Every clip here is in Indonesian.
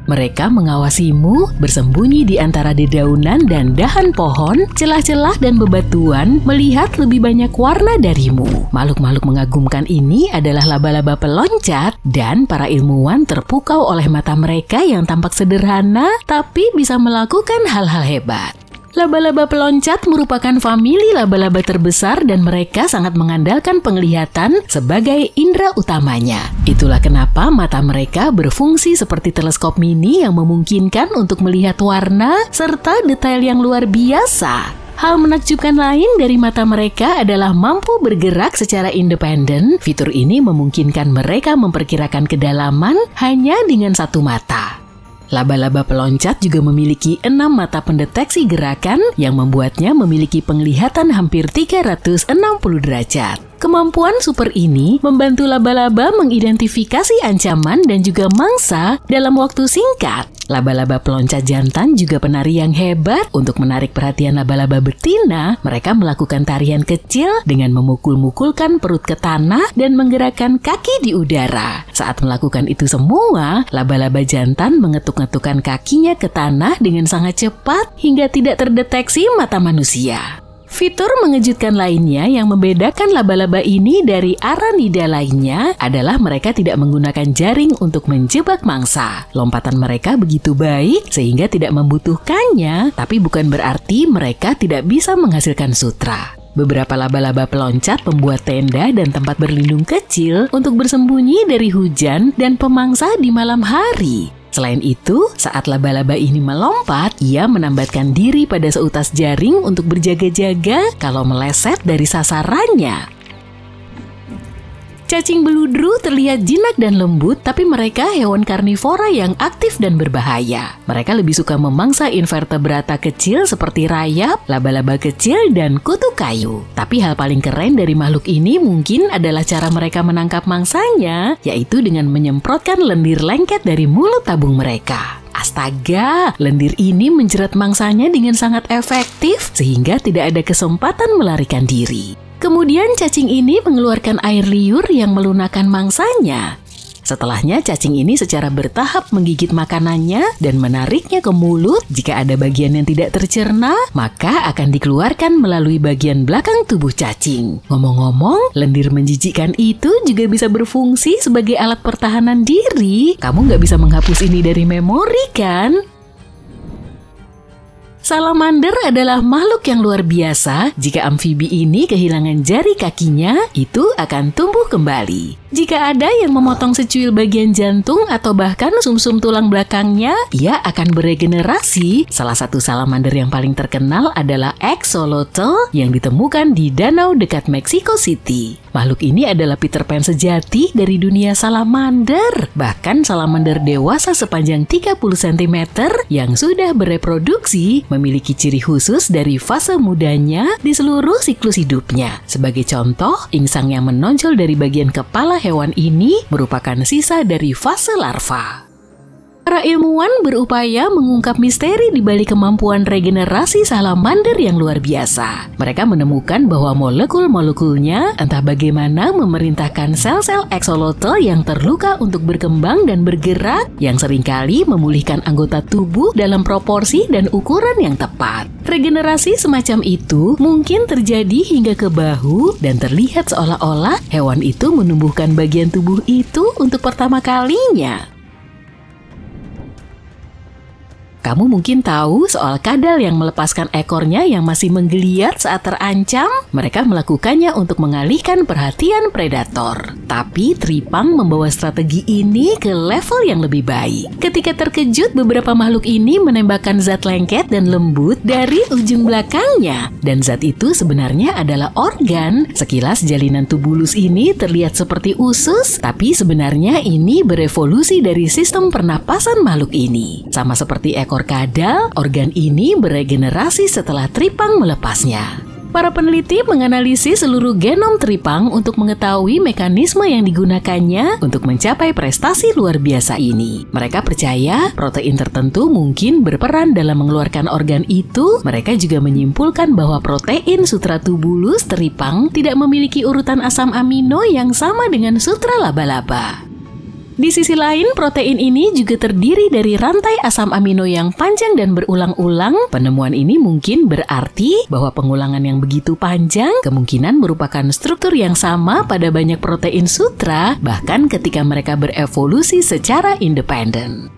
Mereka mengawasimu bersembunyi di antara dedaunan dan dahan pohon, celah-celah dan bebatuan, melihat lebih banyak warna darimu. Makhluk-makhluk mengagumkan ini adalah laba-laba peloncat, dan para ilmuwan terpukau oleh mata mereka yang tampak sederhana tapi bisa melakukan hal-hal hebat. Laba-laba peloncat merupakan famili laba-laba terbesar dan mereka sangat mengandalkan penglihatan sebagai indera utamanya. Itulah kenapa mata mereka berfungsi seperti teleskop mini yang memungkinkan untuk melihat warna serta detail yang luar biasa. Hal menakjubkan lain dari mata mereka adalah mampu bergerak secara independen. Fitur ini memungkinkan mereka memperkirakan kedalaman hanya dengan satu mata. Laba-laba peloncat juga memiliki 6 mata pendeteksi gerakan yang membuatnya memiliki penglihatan hampir 360 derajat. Kemampuan super ini membantu laba-laba mengidentifikasi ancaman dan juga mangsa dalam waktu singkat. Laba-laba peloncat jantan juga penari yang hebat. Untuk menarik perhatian laba-laba betina, mereka melakukan tarian kecil dengan memukul-mukulkan perut ke tanah dan menggerakkan kaki di udara. Saat melakukan itu semua, laba-laba jantan mengetuk-ngetukkan kakinya ke tanah dengan sangat cepat hingga tidak terdeteksi mata manusia. Fitur mengejutkan lainnya yang membedakan laba-laba ini dari aranida lainnya adalah mereka tidak menggunakan jaring untuk menjebak mangsa. Lompatan mereka begitu baik sehingga tidak membutuhkannya, tapi bukan berarti mereka tidak bisa menghasilkan sutra. Beberapa laba-laba peloncat membuat tenda dan tempat berlindung kecil untuk bersembunyi dari hujan dan pemangsa di malam hari. Selain itu, saat laba-laba ini melompat, ia menambatkan diri pada seutas jaring untuk berjaga-jaga kalau meleset dari sasarannya. Cacing beludru terlihat jinak dan lembut, tapi mereka hewan karnivora yang aktif dan berbahaya. Mereka lebih suka memangsa invertebrata kecil seperti rayap, laba-laba kecil, dan kutu kayu. Tapi hal paling keren dari makhluk ini mungkin adalah cara mereka menangkap mangsanya, yaitu dengan menyemprotkan lendir lengket dari mulut tabung mereka. Astaga, lendir ini menjerat mangsanya dengan sangat efektif sehingga tidak ada kesempatan melarikan diri. Kemudian cacing ini mengeluarkan air liur yang melunakkan mangsanya. Setelahnya cacing ini secara bertahap menggigit makanannya dan menariknya ke mulut. Jika ada bagian yang tidak tercerna, maka akan dikeluarkan melalui bagian belakang tubuh cacing. Ngomong-ngomong, lendir menjijikkan itu juga bisa berfungsi sebagai alat pertahanan diri. Kamu nggak bisa menghapus ini dari memori, kan? Salamander adalah makhluk yang luar biasa. Jika amfibi ini kehilangan jari kakinya, itu akan tumbuh kembali. Jika ada yang memotong secuil bagian jantung atau bahkan sumsum tulang belakangnya, ia akan beregenerasi. Salah satu salamander yang paling terkenal adalah axolotl yang ditemukan di danau dekat Mexico City. Makhluk ini adalah Peter Pan sejati dari dunia salamander. Bahkan salamander dewasa sepanjang 30 cm yang sudah bereproduksi memiliki ciri khusus dari fase mudanya di seluruh siklus hidupnya. Sebagai contoh, insang yang menonjol dari bagian kepala hewan ini merupakan sisa dari fase larva. Para ilmuwan berupaya mengungkap misteri di balik kemampuan regenerasi salamander yang luar biasa. Mereka menemukan bahwa molekul-molekulnya entah bagaimana memerintahkan sel-sel axolotl yang terluka untuk berkembang dan bergerak, yang seringkali memulihkan anggota tubuh dalam proporsi dan ukuran yang tepat. Regenerasi semacam itu mungkin terjadi hingga ke bahu dan terlihat seolah-olah hewan itu menumbuhkan bagian tubuh itu untuk pertama kalinya. Kamu mungkin tahu soal kadal yang melepaskan ekornya yang masih menggeliat saat terancam? Mereka melakukannya untuk mengalihkan perhatian predator. Tapi Tripang membawa strategi ini ke level yang lebih baik. Ketika terkejut, beberapa makhluk ini menembakkan zat lengket dan lembut dari ujung belakangnya. Dan zat itu sebenarnya adalah organ. Sekilas jalinan tubulus ini terlihat seperti usus, tapi sebenarnya ini berevolusi dari sistem pernapasan makhluk ini. Sama seperti ekor kadal, organ ini beregenerasi setelah Tripang melepasnya. Para peneliti menganalisis seluruh genom Tripang untuk mengetahui mekanisme yang digunakannya untuk mencapai prestasi luar biasa ini. Mereka percaya protein tertentu mungkin berperan dalam mengeluarkan organ itu. Mereka juga menyimpulkan bahwa protein Sutratubulus Tripang tidak memiliki urutan asam amino yang sama dengan sutra laba-laba. Di sisi lain, protein ini juga terdiri dari rantai asam amino yang panjang dan berulang-ulang. Penemuan ini mungkin berarti bahwa pengulangan yang begitu panjang kemungkinan merupakan struktur yang sama pada banyak protein sutra, bahkan ketika mereka berevolusi secara independen.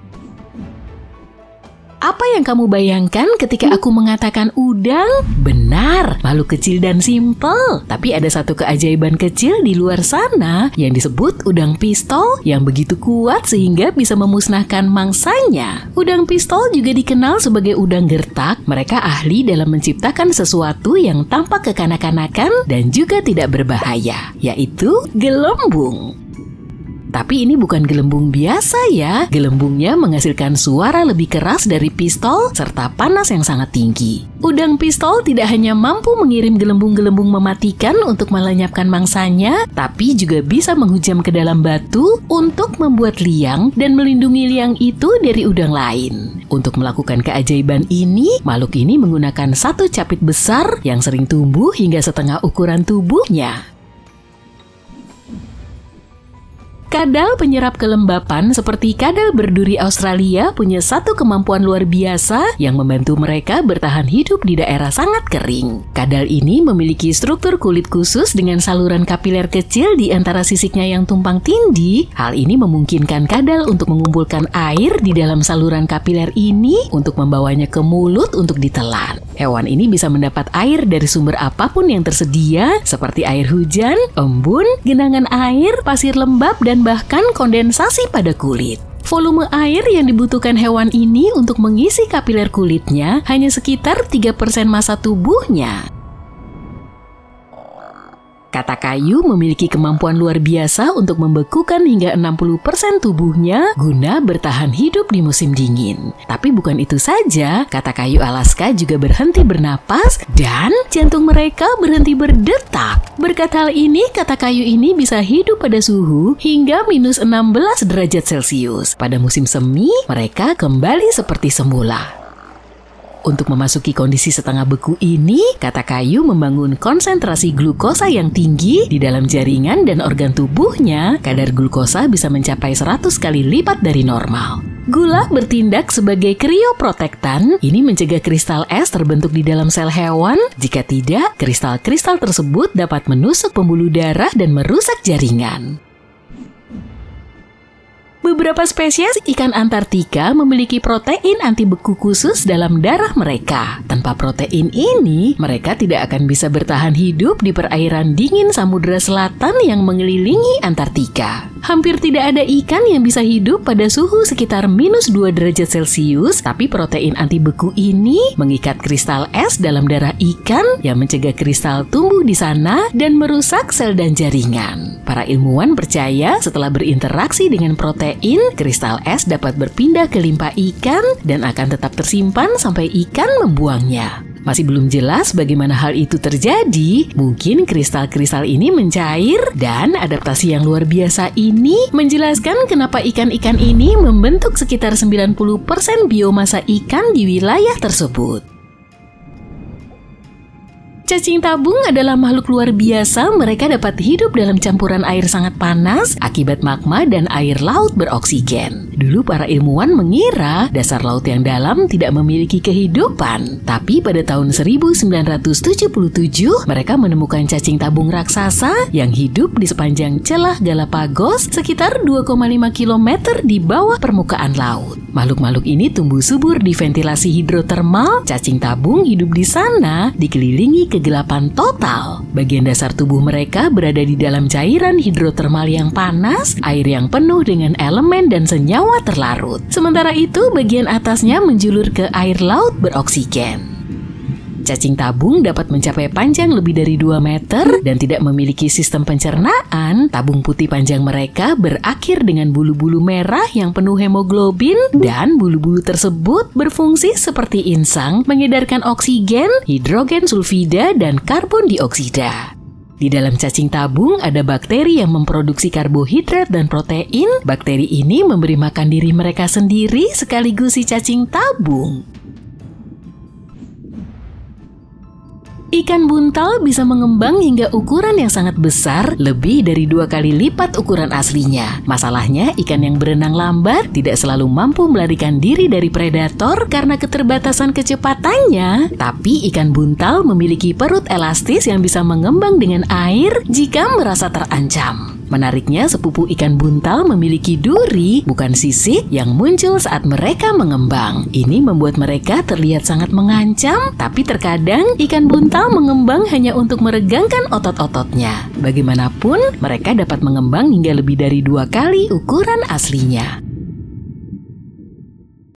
Apa yang kamu bayangkan ketika aku mengatakan udang? Benar, makhluk kecil dan simpel. Tapi ada satu keajaiban kecil di luar sana yang disebut udang pistol yang begitu kuat sehingga bisa memusnahkan mangsanya. Udang pistol juga dikenal sebagai udang gertak. Mereka ahli dalam menciptakan sesuatu yang tampak kekanak-kanakan dan juga tidak berbahaya, yaitu gelembung. Tapi ini bukan gelembung biasa ya. Gelembungnya menghasilkan suara lebih keras dari pistol serta panas yang sangat tinggi. Udang pistol tidak hanya mampu mengirim gelembung-gelembung mematikan untuk melenyapkan mangsanya, tapi juga bisa menghujam ke dalam batu untuk membuat liang dan melindungi liang itu dari udang lain. Untuk melakukan keajaiban ini, makhluk ini menggunakan satu capit besar yang sering tumbuh hingga setengah ukuran tubuhnya. Kadal penyerap kelembapan seperti kadal berduri Australia punya satu kemampuan luar biasa yang membantu mereka bertahan hidup di daerah sangat kering. Kadal ini memiliki struktur kulit khusus dengan saluran kapiler kecil di antara sisiknya yang tumpang tindih. Hal ini memungkinkan kadal untuk mengumpulkan air di dalam saluran kapiler ini untuk membawanya ke mulut untuk ditelan. Hewan ini bisa mendapat air dari sumber apapun yang tersedia, seperti air hujan, embun, genangan air, pasir lembab, dan bahkan kondensasi pada kulit. Volume air yang dibutuhkan hewan ini untuk mengisi kapiler kulitnya hanya sekitar 3% massa tubuhnya. Kata kayu memiliki kemampuan luar biasa untuk membekukan hingga 60% tubuhnya guna bertahan hidup di musim dingin. Tapi bukan itu saja, kata kayu Alaska juga berhenti bernapas dan jantung mereka berhenti berdetak. Berkat hal ini, kata kayu ini bisa hidup pada suhu hingga minus 16 derajat Celcius. Pada musim semi, mereka kembali seperti semula. Untuk memasuki kondisi setengah beku ini, kata kayu membangun konsentrasi glukosa yang tinggi di dalam jaringan dan organ tubuhnya. Kadar glukosa bisa mencapai 100 kali lipat dari normal. Gula bertindak sebagai krioprotektan. Ini mencegah kristal es terbentuk di dalam sel hewan. Jika tidak, kristal-kristal tersebut dapat menusuk pembuluh darah dan merusak jaringan. Beberapa spesies ikan Antartika memiliki protein anti beku khusus dalam darah mereka. Tanpa protein ini, mereka tidak akan bisa bertahan hidup di perairan dingin Samudra Selatan yang mengelilingi Antartika. Hampir tidak ada ikan yang bisa hidup pada suhu sekitar minus 2 derajat Celcius, tapi protein anti beku ini mengikat kristal es dalam darah ikan yang mencegah kristal tumbuh di sana dan merusak sel dan jaringan. Para ilmuwan percaya setelah berinteraksi dengan protein, kristal es dapat berpindah ke limpa ikan dan akan tetap tersimpan sampai ikan membuangnya. Masih belum jelas bagaimana hal itu terjadi. Mungkin kristal-kristal ini mencair dan adaptasi yang luar biasa ini menjelaskan kenapa ikan-ikan ini membentuk sekitar 90% biomasa ikan di wilayah tersebut. Cacing tabung adalah makhluk luar biasa. Mereka dapat hidup dalam campuran air sangat panas akibat magma dan air laut beroksigen. Dulu para ilmuwan mengira dasar laut yang dalam tidak memiliki kehidupan. Tapi pada tahun 1977, mereka menemukan cacing tabung raksasa yang hidup di sepanjang celah Galapagos sekitar 2,5 km di bawah permukaan laut. Makhluk-makhluk ini tumbuh subur di ventilasi hidrotermal. Cacing tabung hidup di sana dikelilingi kegelapan total. Bagian dasar tubuh mereka berada di dalam cairan hidrotermal yang panas, air yang penuh dengan elemen dan senyawa terlarut. Sementara itu, bagian atasnya menjulur ke air laut beroksigen. Cacing tabung dapat mencapai panjang lebih dari 2 meter dan tidak memiliki sistem pencernaan. Tabung putih panjang mereka berakhir dengan bulu-bulu merah yang penuh hemoglobin dan bulu-bulu tersebut berfungsi seperti insang mengedarkan oksigen, hidrogen sulfida, dan karbon dioksida. Di dalam cacing tabung ada bakteri yang memproduksi karbohidrat dan protein. Bakteri ini memberi makan diri mereka sendiri sekaligus si cacing tabung. Ikan buntal bisa mengembang hingga ukuran yang sangat besar, lebih dari 2 kali lipat ukuran aslinya. Masalahnya, ikan yang berenang lambat tidak selalu mampu melarikan diri dari predator karena keterbatasan kecepatannya. Tapi ikan buntal memiliki perut elastis yang bisa mengembang dengan air jika merasa terancam. Menariknya, sepupu ikan buntal memiliki duri, bukan sisik, yang muncul saat mereka mengembang. Ini membuat mereka terlihat sangat mengancam, tapi terkadang ikan buntal mengembang hanya untuk meregangkan otot-ototnya. Bagaimanapun, mereka dapat mengembang hingga lebih dari 2 kali ukuran aslinya.